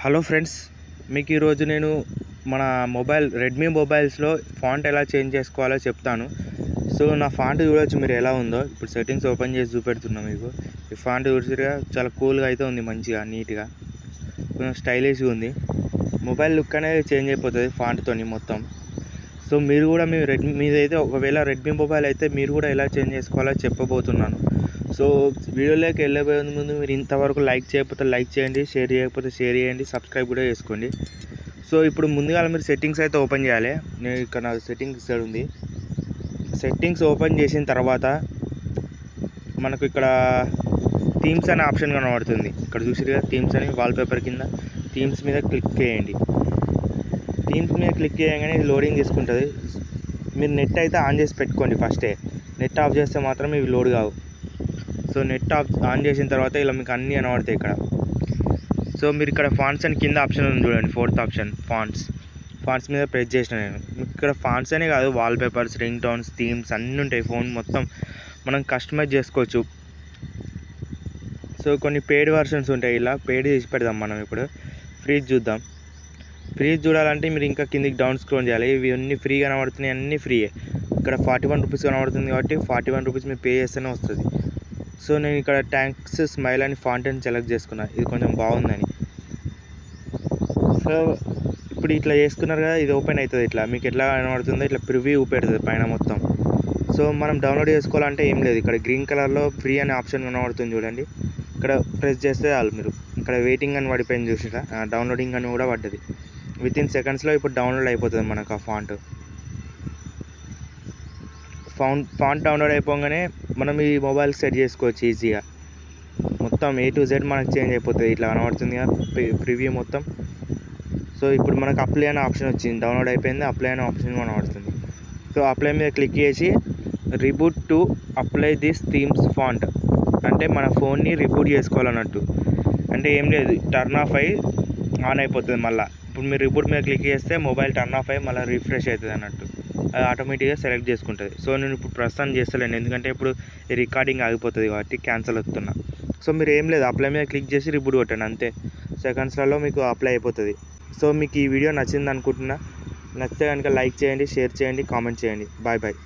Hello friends, మీకు ఈరోజు నేను మన రెడ్మీ మొబైల్స్లో ఫాంట్ ఎలా చేంజ్ చేసుకోవాలో చెప్తాను. సో నా ఫాంట్ చూడొచ్చు మీరు ఎలా ఉందో. ఇప్పుడు సెట్టింగ్స్ ఓపెన్ చేసి చూపెడుతున్నా మీకు. ఈ ఫాంట్ చూసిగా చాలా కూల్గా అయితే ఉంది, మంచిగా నీట్గా కొంచెం స్టైలిష్గా ఉంది. మొబైల్ లుక్ అనేది చేంజ్ అయిపోతుంది ఫాంట్తోని మొత్తం. సో మీరు కూడా మీదైతే ఒకవేళ రెడ్మీ మొబైల్ అయితే మీరు కూడా ఎలా చేంజ్ చేసుకోవాలో చెప్పబోతున్నాను. సో వీడియోలోకి వెళ్ళబోయే ముందు మీరు ఇంతవరకు లైక్ చేయకపోతే లైక్ చేయండి, షేర్ చేయకపోతే షేర్ చేయండి, సబ్స్క్రైబ్ కూడా చేసుకోండి. సో ఇప్పుడు ముందుగా మీరు సెట్టింగ్స్ అయితే ఓపెన్ చేయాలి. నేను ఇక్కడ నాకు సెట్టింగ్స్ ఇక్కడ ఉంది. సెట్టింగ్స్ ఓపెన్ చేసిన తర్వాత మనకు ఇక్కడ థీమ్స్ అనే ఆప్షన్ కనబడుతుంది. ఇక్కడ చూసిగా థీమ్స్ అని వాల్పేపర్ కింద థీమ్స్ మీద క్లిక్ చేయండి. థీమ్స్ మీద క్లిక్ చేయగానే ఇది లోడింగ్ తీసుకుంటుంది. మీరు నెట్ అయితే ఆన్ చేసి పెట్టుకోండి ఫస్టే. నెట్ ఆఫ్ చేస్తే మాత్రం ఇవి లోడ్ కావు. సో నెట్ ఆన్ చేసిన తర్వాత ఇలా మీకు అన్నీ కనబడతాయి ఇక్కడ. సో మీరు ఇక్కడ ఫాంట్స్ అని కింద ఆప్షన్ ఉంది చూడండి, 4th ఆప్షన్ ఫాంట్స్ మీద ప్రెస్ చేసిన నేను. మీకు ఇక్కడ ఫాంట్స్ అనే కాదు, వాల్పేపర్స్, రింగ్ టోన్స్, థీమ్స్ అన్నీ ఉంటాయి. ఫోన్ మొత్తం మనం కస్టమైజ్ చేసుకోవచ్చు. సో కొన్ని పెయిడ్ వర్షన్స్ ఉంటాయి, ఇలా పెయిడ్ చేసి పెడదాం మనం. ఇప్పుడు ఫ్రీజ్ చూద్దాం. ఫ్రీజ్ చూడాలంటే మీరు ఇంకా కిందికి డౌన్ స్క్రోల్ చేయాలి. ఇవి అన్నీ ఫ్రీ కనబడుతున్నాయి, అన్నీ ఫ్రీయే. ఇక్కడ 41 రూపీస్ కనబడుతుంది కాబట్టి 41 రూపీస్ మీరు పే చేస్తేనే వస్తుంది. సో నేను ఇక్కడ ట్యాంక్స్ స్మైల్ అని ఫాంట్ అని సెలెక్ట్ చేసుకున్నా, ఇది కొంచెం బాగుందని. సో ఇప్పుడు ఇట్లా చేసుకున్నారు కదా, ఇది ఓపెన్ అవుతుంది. ఇట్లా మీకు ఎట్లా కనబడుతుందో ఇట్లా ప్రివ్యూ పెడుతుంది పైన మొత్తం. సో మనం డౌన్లోడ్ చేసుకోవాలంటే ఏం లేదు, ఇక్కడ గ్రీన్ కలర్లో ఫ్రీ అనే ఆప్షన్ కనబడుతుంది చూడండి. ఇక్కడ ప్రెస్ చేస్తే చాలు. మీరు ఇక్కడ వెయిటింగ్ అని పడిపోయింది చూసిరా, డౌన్లోడింగ్ అని కూడా పడ్డది. వితిన్ సెకండ్స్లో ఇప్పుడు డౌన్లోడ్ అయిపోతుంది మనకు ఆ ఫాంట్ డౌన్లోడ్ అయిపోగానే మనం ఈ మొబైల్ సెట్ చేసుకోవచ్చు ఈజీగా. మొత్తం A to Z మనకు చేంజ్ అయిపోతుంది. ఇట్లా కనబడుతుంది కదా ప్రివ్యూ మొత్తం. సో ఇప్పుడు మనకు అప్లై అనే ఆప్షన్ వచ్చింది, డౌన్లోడ్ అయిపోయింది. అప్లై అనే ఆప్షన్ కనబడుతుంది. సో అప్లై మీద క్లిక్ చేసి reboot to apply this themes font అంటే మన ఫోన్ని రిబూట్ చేసుకోవాలన్నట్టు. అంటే ఏం లేదు, టర్న్ ఆఫ్ అయ్యి ఆన్ అయిపోతుంది మళ్ళీ. ఇప్పుడు మీరు రిబూట్ మీద క్లిక్ చేస్తే మొబైల్ టర్న్ ఆఫ్ అయ్యి మళ్ళీ రిఫ్రెష్ అవుతుంది అన్నట్టు. అది ఆటోమేటిక్గా సెలెక్ట్ చేసుకుంటుంది. సో నేను ఇప్పుడు ప్రస్తుతం చేస్తలేను, ఎందుకంటే ఇప్పుడు ఈ రికార్డింగ్ ఆగిపోతుంది కాబట్టి క్యాన్సిల్ అవుతున్నా. సో మీరు ఏం లేదు, అప్లై మీద క్లిక్ చేసి రిబూట్ కొట్టండి, అంతే. సెకండ్స్లలో మీకు అప్లై అయిపోతుంది. సో మీకు ఈ వీడియో నచ్చింది అనుకుంటున్నా. నచ్చితే కనుక లైక్ చేయండి, షేర్ చేయండి, కామెంట్ చేయండి. Bye bye.